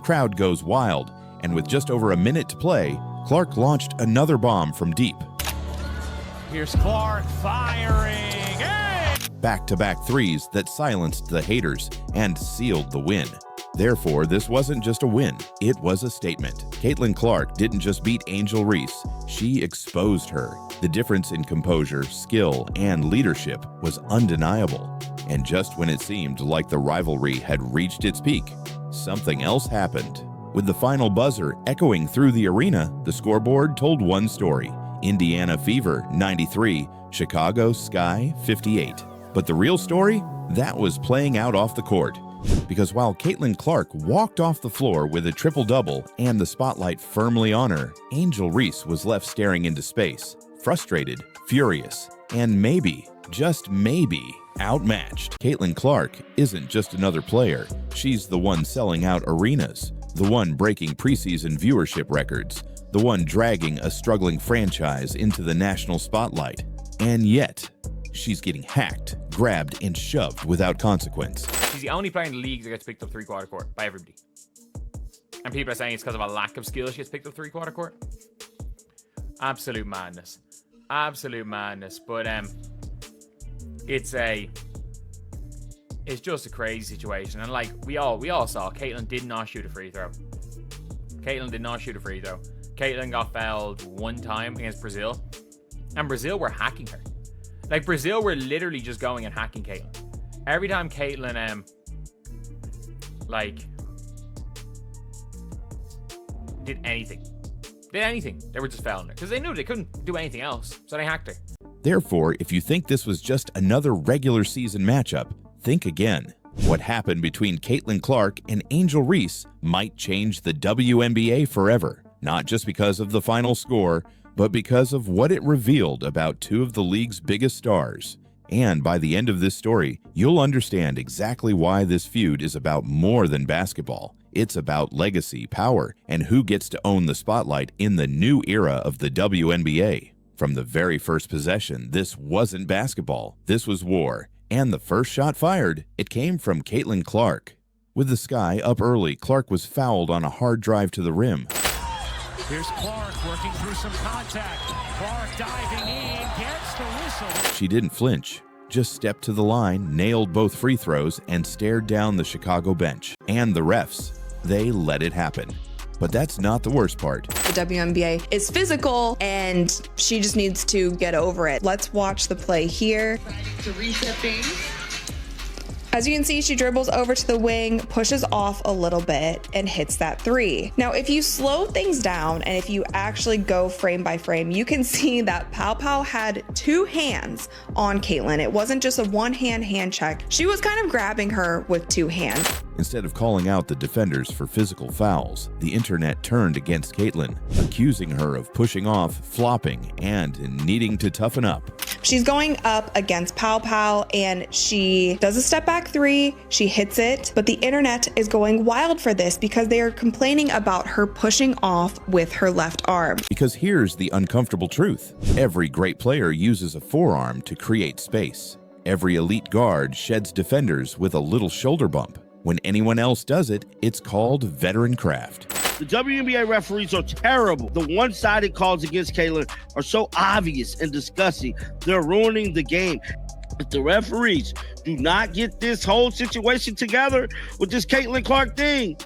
Crowd goes wild, and with just over a minute to play, Clark launched another bomb from deep. Here's Clark firing. Hey! Back-to-back threes that silenced the haters and sealed the win. Therefore, this wasn't just a win, it was a statement. Caitlin Clark didn't just beat Angel Reese, she exposed her. The difference in composure, skill, and leadership was undeniable. And just when it seemed like the rivalry had reached its peak, something else happened. With the final buzzer echoing through the arena, the scoreboard told one story. Indiana Fever, 93, Chicago Sky, 58. But the real story? That was playing out off the court. Because while Caitlin Clark walked off the floor with a triple-double and the spotlight firmly on her, Angel Reese was left staring into space, frustrated, furious, and maybe, just maybe, outmatched. Caitlin Clark isn't just another player. She's the one selling out arenas, the one breaking preseason viewership records, the one dragging a struggling franchise into the national spotlight. And yet, she's getting hacked, grabbed, and shoved without consequence. She's the only player in the league that gets picked up three-quarter court by everybody. And people are saying it's because of a lack of skill she gets picked up three-quarter court. Absolute madness. Absolute madness. But it's just a crazy situation. And like we all saw, Caitlin did not shoot a free throw. Caitlin got fouled one time against Brazil. And Brazil were hacking her. Like, Brazil were literally just going and hacking Caitlin. Every time Caitlin, did anything, they were just fouling her. Because they knew they couldn't do anything else, so they hacked her. Therefore, if you think this was just another regular season matchup, think again. What happened between Caitlin Clark and Angel Reese might change the WNBA forever. Not just because of the final score, but because of what it revealed about two of the league's biggest stars. And by the end of this story, you'll understand exactly why this feud is about more than basketball. It's about legacy, power, and who gets to own the spotlight in the new era of the WNBA. From the very first possession, this wasn't basketball, this was war. And the first shot fired, it came from Caitlin Clark. With the Sky up early, Clark was fouled on a hard drive to the rim. Here's Clark working through some contact. Clark diving in, gets the whistle. She didn't flinch, just stepped to the line, nailed both free throws, and stared down the Chicago bench. And the refs, they let it happen. But that's not the worst part. The WNBA is physical, and she just needs to get over it. Let's watch the play here. To reset things. As you can see, she dribbles over to the wing, pushes off a little bit, and hits that three. Now, if you slow things down and if you actually go frame by frame, you can see that Pow Pow had two hands on Caitlin. It wasn't just a one-hand hand check. She was kind of grabbing her with two hands. Instead of calling out the defenders for physical fouls, the internet turned against Caitlin, accusing her of pushing off, flopping, and needing to toughen up. She's going up against Pow Pow, and she does a step back three, she hits it, but the internet is going wild for this because they are complaining about her pushing off with her left arm. Because here's the uncomfortable truth. Every great player uses a forearm to create space. Every elite guard sheds defenders with a little shoulder bump. When anyone else does it, it's called veteran craft. The WNBA referees are terrible. The one-sided calls against Caitlin are so obvious and disgusting. They're ruining the game. If the referees do not get this whole situation together with this Caitlin Clark thing,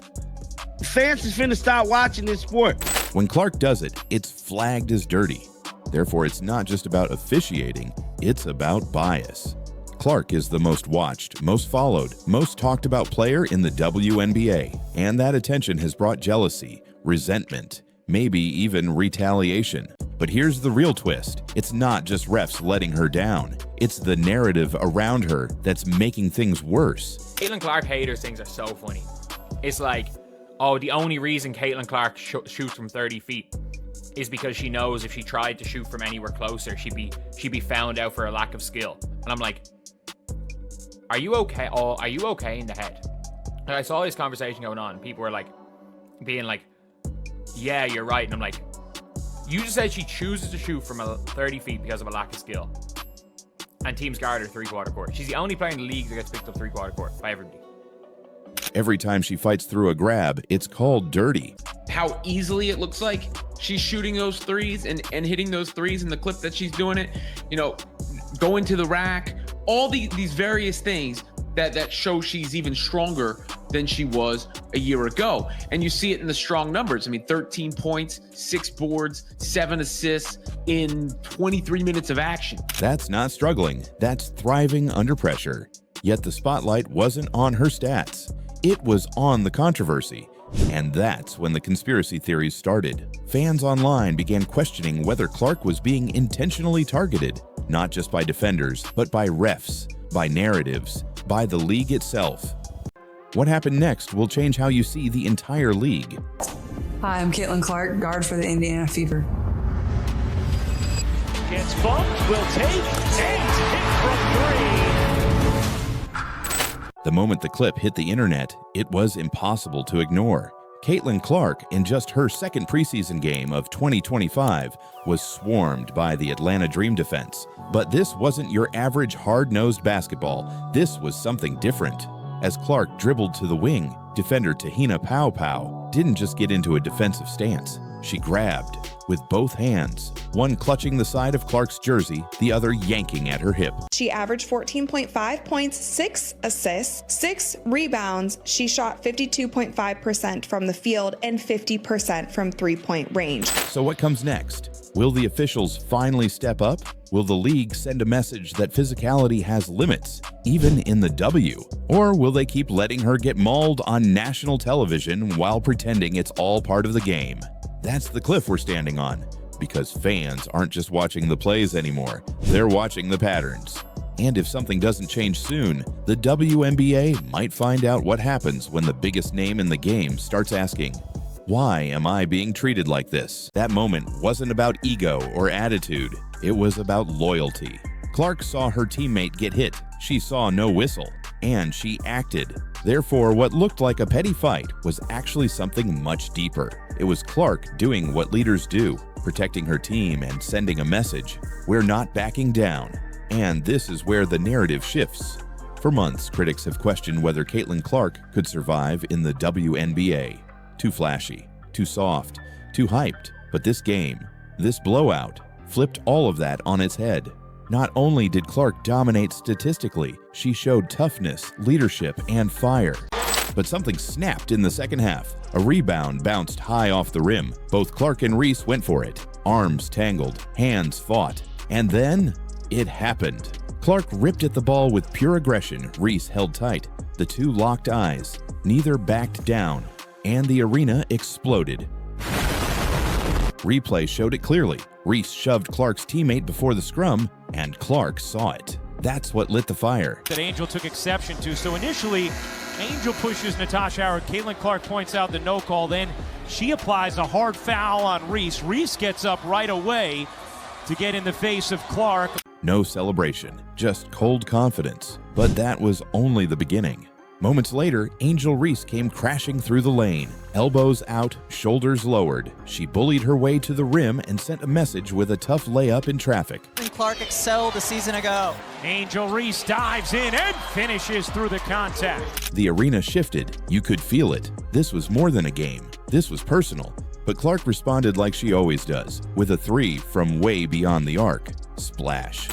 fans is finna stop watching this sport. When Clark does it, it's flagged as dirty. Therefore, it's not just about officiating, it's about bias. Clark is the most watched, most followed, most talked about player in the WNBA, and that attention has brought jealousy, resentment, maybe even retaliation. But here's the real twist. It's not just refs letting her down. It's the narrative around her that's making things worse. Caitlin Clark haters things are so funny. It's like, oh, the only reason Caitlin Clark shoots from 30 feet is because she knows if she tried to shoot from anywhere closer, she'd be found out for a lack of skill. And I'm like, are you okay? Oh, are you okay in the head? And I saw this conversation going on. People were like, being like, yeah, you're right. And I'm like, you just said she chooses to shoot from 30 feet because of a lack of skill. And teams guard her three-quarter court. She's the only player in the league that gets picked up three-quarter court by everybody. Every time she fights through a grab, it's called dirty. How easily it looks like she's shooting those threes and hitting those threes in the clip that she's doing it, you know, going to the rack, all these various things that show she's even stronger than she was a year ago. And you see it in the strong numbers. I mean, 13 points, 6 boards, 7 assists in 23 minutes of action. That's not struggling, that's thriving under pressure. Yet the spotlight wasn't on her stats. It was on the controversy. And that's when the conspiracy theories started. Fans online began questioning whether Clark was being intentionally targeted, not just by defenders, but by refs, by narratives, by the league itself. What happened next will change how you see the entire league. Hi, I'm Caitlin Clark, guard for the Indiana Fever. Gets bumped, will take, and hit from 3. The moment the clip hit the internet, it was impossible to ignore. Caitlin Clark, in just her second preseason game of 2025, was swarmed by the Atlanta Dream defense. But this wasn't your average hard-nosed basketball. This was something different. As Clark dribbled to the wing, defender Tahina Pow didn't just get into a defensive stance. She grabbed with both hands, one clutching the side of Clark's jersey, the other yanking at her hip. She averaged 14.5 points, 6 assists, 6 rebounds. She shot 52.5% from the field and 50% from three-point range. So what comes next? Will the officials finally step up? Will the league send a message that physicality has limits, even in the W? Or will they keep letting her get mauled on national television while pretending it's all part of the game? That's the cliff we're standing on, because fans aren't just watching the plays anymore, they're watching the patterns. And if something doesn't change soon, the WNBA might find out what happens when the biggest name in the game starts asking, "Why am I being treated like this?" That moment wasn't about ego or attitude, it was about loyalty. Clark saw her teammate get hit, she saw no whistle, and she acted. Therefore, what looked like a petty fight was actually something much deeper. It was Clark doing what leaders do, protecting her team and sending a message: we're not backing down. And this is where the narrative shifts. For months, critics have questioned whether Caitlin Clark could survive in the WNBA. Too flashy, too soft, too hyped. But this game, this blowout, flipped all of that on its head. Not only did Clark dominate statistically, she showed toughness, leadership, and fire. But something snapped in the second half. A rebound bounced high off the rim. Both Clark and Reese went for it. Arms tangled, hands fought. And then, it happened. Clark ripped at the ball with pure aggression. Reese held tight. The two locked eyes. Neither backed down. And the arena exploded. Replay showed it clearly. Reese shoved Clark's teammate before the scrum, and Clark saw it. That's what lit the fire. That Angel took exception to. So initially, Angel pushes Natasha Howard. Caitlin Clark points out the no call. Then she applies a hard foul on Reese. Reese gets up right away to get in the face of Clark. No celebration, just cold confidence. But that was only the beginning. Moments later, Angel Reese came crashing through the lane. Elbows out, shoulders lowered. She bullied her way to the rim and sent a message with a tough layup in traffic. Clark excelled a season ago. Angel Reese dives in and finishes through the contact. The arena shifted. You could feel it. This was more than a game. This was personal. But Clark responded like she always does, with a three from way beyond the arc. Splash.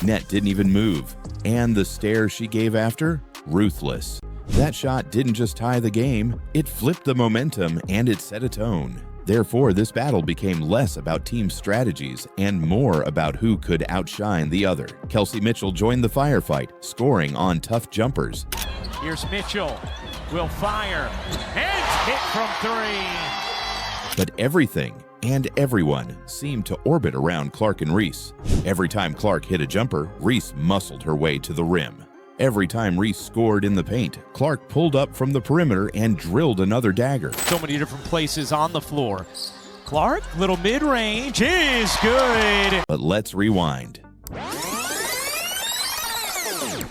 Net didn't even move. And the stare she gave after? Ruthless. That shot didn't just tie the game, it flipped the momentum and it set a tone. Therefore, this battle became less about team strategies and more about who could outshine the other. Kelsey Mitchell joined the firefight, scoring on tough jumpers. Here's Mitchell, will fire, and hit from 3. But everything and everyone seemed to orbit around Clark and Reese. Every time Clark hit a jumper, Reese muscled her way to the rim. Every time Reese scored in the paint, Clark pulled up from the perimeter and drilled another dagger. So many different places on the floor. Clark, little mid-range, is good. But let's rewind.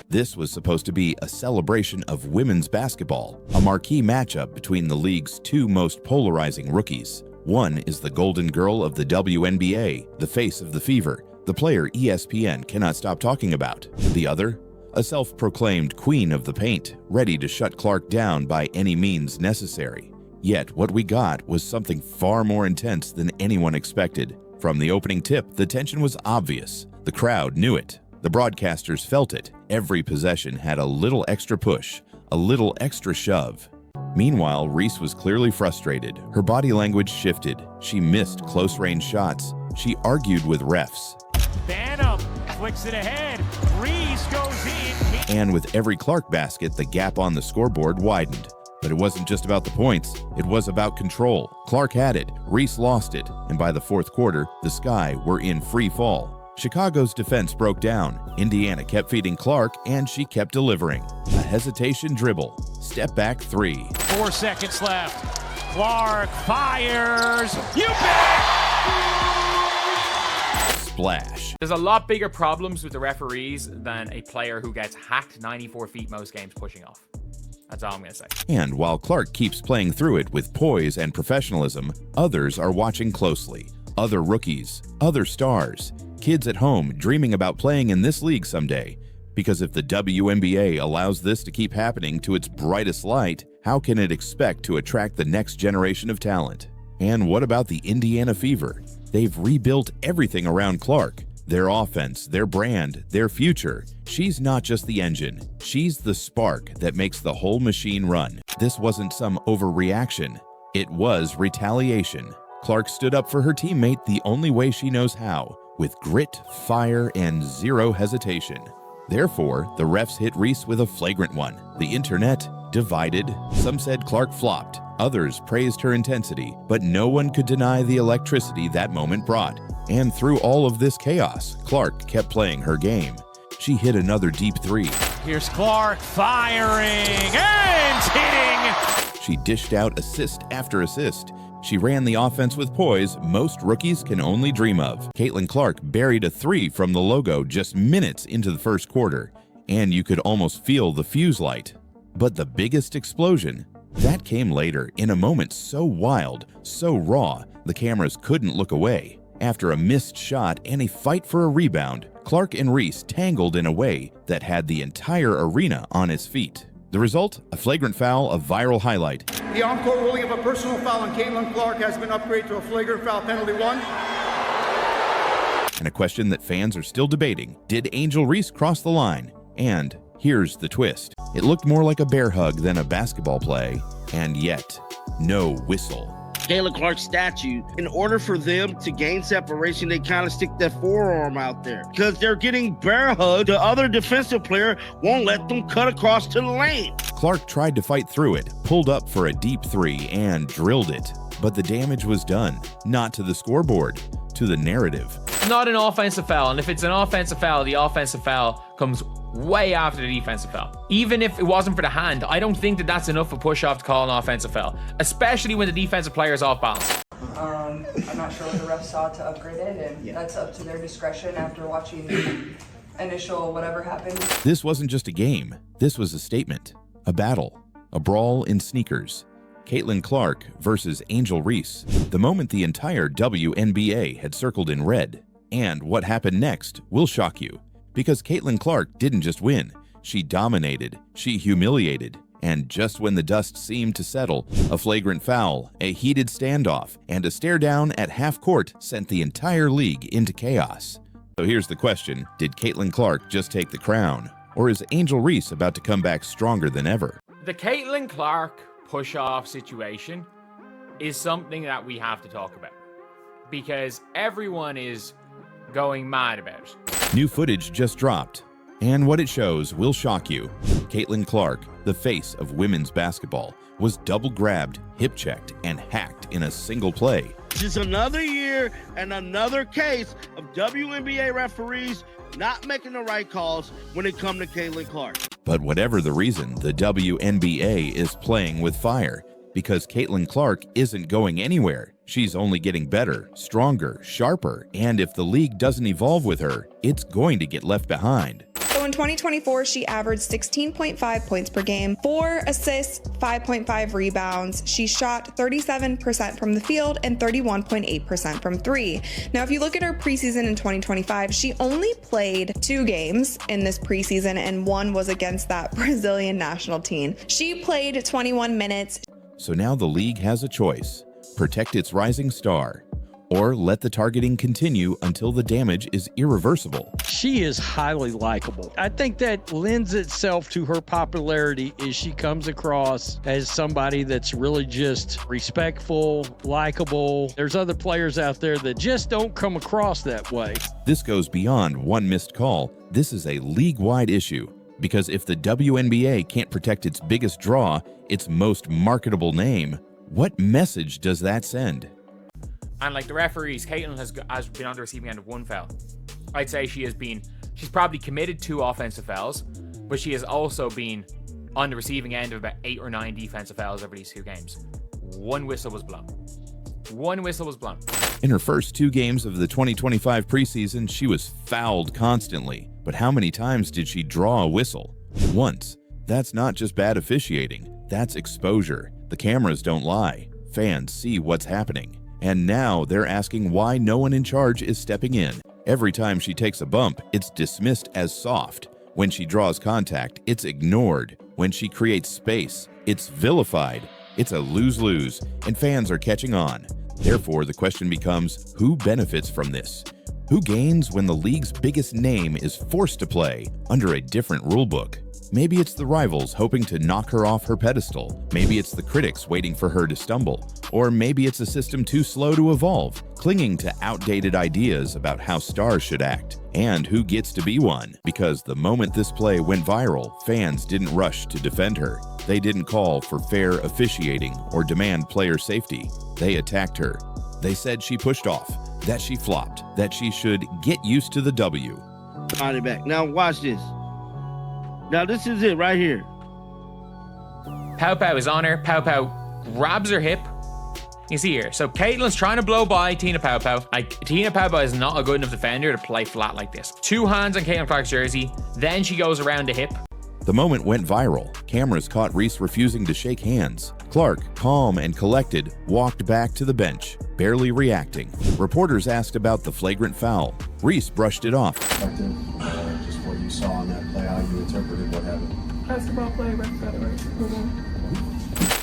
This was supposed to be a celebration of women's basketball, a marquee matchup between the league's two most polarizing rookies. One is the golden girl of the WNBA, the face of the Fever. the player ESPN cannot stop talking about. The other, a self-proclaimed queen of the paint, ready to shut Clark down by any means necessary. Yet what we got was something far more intense than anyone expected. From the opening tip, the tension was obvious. The crowd knew it. The broadcasters felt it. Every possession had a little extra push, a little extra shove. Meanwhile, Reese was clearly frustrated. Her body language shifted. She missed close-range shots. She argued with refs. Banham flicks it ahead. Reese goes in. And with every Clark basket, the gap on the scoreboard widened. But it wasn't just about the points. It was about control. Clark had it. Reese lost it. And by the fourth quarter, the Sky were in free fall. Chicago's defense broke down. Indiana kept feeding Clark, and she kept delivering. A hesitation dribble. Step back three. 4 seconds left. Clark fires. You bet! Splash. There's a lot bigger problems with the referees than a player who gets hacked 94 feet most games pushing off. That's all I'm going to say. And while Clark keeps playing through it with poise and professionalism, others are watching closely. Other rookies, other stars, kids at home dreaming about playing in this league someday. Because if the WNBA allows this to keep happening to its brightest light, how can it expect to attract the next generation of talent? And what about the Indiana Fever? They've rebuilt everything around Clark. Their offense, their brand, their future. She's not just the engine. She's the spark that makes the whole machine run. This wasn't some overreaction. It was retaliation. Clark stood up for her teammate the only way she knows how, with grit, fire, and zero hesitation. Therefore, the refs hit Reese with a flagrant one. The internet divided. Some said Clark flopped. Others praised her intensity, but no one could deny the electricity that moment brought. And through all of this chaos, Clark kept playing her game. She hit another deep three. Here's Clark firing and hitting. She dished out assist after assist. She ran the offense with poise most rookies can only dream of. Caitlin Clark buried a three from the logo just minutes into the first quarter, and you could almost feel the fuse light. But the biggest explosion, that came later in a moment so wild, so raw, the cameras couldn't look away. After a missed shot and a fight for a rebound, Clark and Reese tangled in a way that had the entire arena on its feet. The result? A flagrant foul, a viral highlight. The on-court ruling of a personal foul on Caitlin Clark has been upgraded to a flagrant foul penalty 1. And a question that fans are still debating. Did Angel Reese cross the line? And here's the twist. It looked more like a bear hug than a basketball play, and yet, no whistle. Caitlin Clark's statue, in order for them to gain separation, they kind of stick their forearm out there because they're getting bear hugged. The other defensive player won't let them cut across to the lane. Clark tried to fight through it, pulled up for a deep three, and drilled it. But the damage was done, not to the scoreboard, to the narrative. Not an offensive foul, and if it's an offensive foul, the offensive foul comes way after the defensive foul. Even if it wasn't for the hand, I don't think that that's enough of a push-off to call an offensive foul, especially when the defensive player is off balance. I'm not sure what the refs saw to upgrade it, and that's up to their discretion after watching the initial whatever happened. This wasn't just a game. This was a statement, a battle, a brawl in sneakers. Caitlin Clark versus Angel Reese. The moment the entire WNBA had circled in red. And what happened next will shock you. Because Caitlin Clark didn't just win, she dominated, she humiliated, and just when the dust seemed to settle, a flagrant foul, a heated standoff, and a stare down at half court sent the entire league into chaos. So here's the question, did Caitlin Clark just take the crown? Or is Angel Reese about to come back stronger than ever? The Caitlin Clark push-off situation is something that we have to talk about because everyone is going mad about it. New footage just dropped, and what it shows will shock you. Caitlin Clark, the face of women's basketball, was double grabbed, hip checked, and hacked in a single play. This is another year and another case of WNBA referees not making the right calls when it comes to Caitlin Clark. But whatever the reason, the WNBA is playing with fire because Caitlin Clark isn't going anywhere. She's only getting better, stronger, sharper, and if the league doesn't evolve with her, it's going to get left behind. So So in 2024, she averaged 16.5 points per game, 4 assists, 5.5 rebounds. She shot 37% from the field and 31.8% from three. Now, if you look at her preseason in 2025, she only played 2 games in this preseason, and one was against that Brazilian national team. She played 21 minutes. So now the league has a choice: protect its rising star, or let the targeting continue until the damage is irreversible. She is highly likable. I think that lends itself to her popularity as she comes across as somebody that's really just respectful, likable. There's other players out there that just don't come across that way. This goes beyond one missed call. This is a league-wide issue, because if the WNBA can't protect its biggest draw, its most marketable name, what message does that send? And like the referees, Caitlin has been on the receiving end of 1 foul. I'd say she's probably committed 2 offensive fouls, but she has also been on the receiving end of about 8 or 9 defensive fouls over these 2 games. 1 whistle was blown. 1 whistle was blown. In her first 2 games of the 2025 preseason, she was fouled constantly. But how many times did she draw a whistle? Once. That's not just bad officiating, that's exposure. The cameras don't lie. Fans see what's happening. And now they're asking why no one in charge is stepping in. Every time she takes a bump, it's dismissed as soft. When she draws contact, it's ignored. When she creates space, it's vilified. It's a lose-lose, and fans are catching on. Therefore, the question becomes, who benefits from this? Who gains when the league's biggest name is forced to play under a different rulebook? Maybe it's the rivals hoping to knock her off her pedestal. Maybe it's the critics waiting for her to stumble. Or maybe it's a system too slow to evolve, clinging to outdated ideas about how stars should act and who gets to be one. Because the moment this play went viral, fans didn't rush to defend her. They didn't call for fair officiating or demand player safety. They attacked her. They said she pushed off, that she flopped, that she should get used to the W. Body back. Now watch this. Now this is it right here. Pow Pow is on her. Pow Pow grabs her hip. You see here. So Caitlin's trying to blow by Tina Pow Pow. Tina Pow Pow is not a good enough defender to play flat like this. 2 hands on Caitlin Clark's jersey. Then she goes around the hip. The moment went viral. Cameras caught Reese refusing to shake hands. Clark, calm and collected, walked back to the bench, barely reacting. Reporters asked about the flagrant foul. Reese brushed it off. Just what you saw on that play, how you interpreted what happened. Basketball play,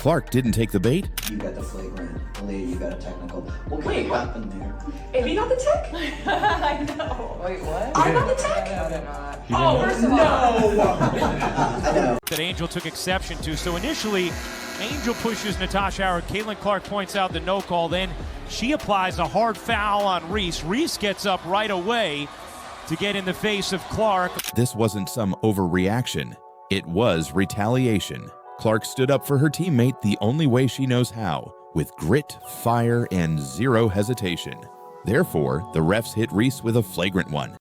Clark didn't take the bait. You got the flagrant, Aaliyah, you got a technical. What could have happened there? If he got the tech? I know. Wait, what? I got the tech? Oh, first of all. That Angel took exception to. So initially, Angel pushes Natasha Howard. Caitlin Clark points out the no call. Then she applies a hard foul on Reese. Reese gets up right away to get in the face of Clark. This wasn't some overreaction. It was retaliation. Clark stood up for her teammate the only way she knows how, with grit, fire, and zero hesitation. Therefore, the refs hit Reese with a flagrant one.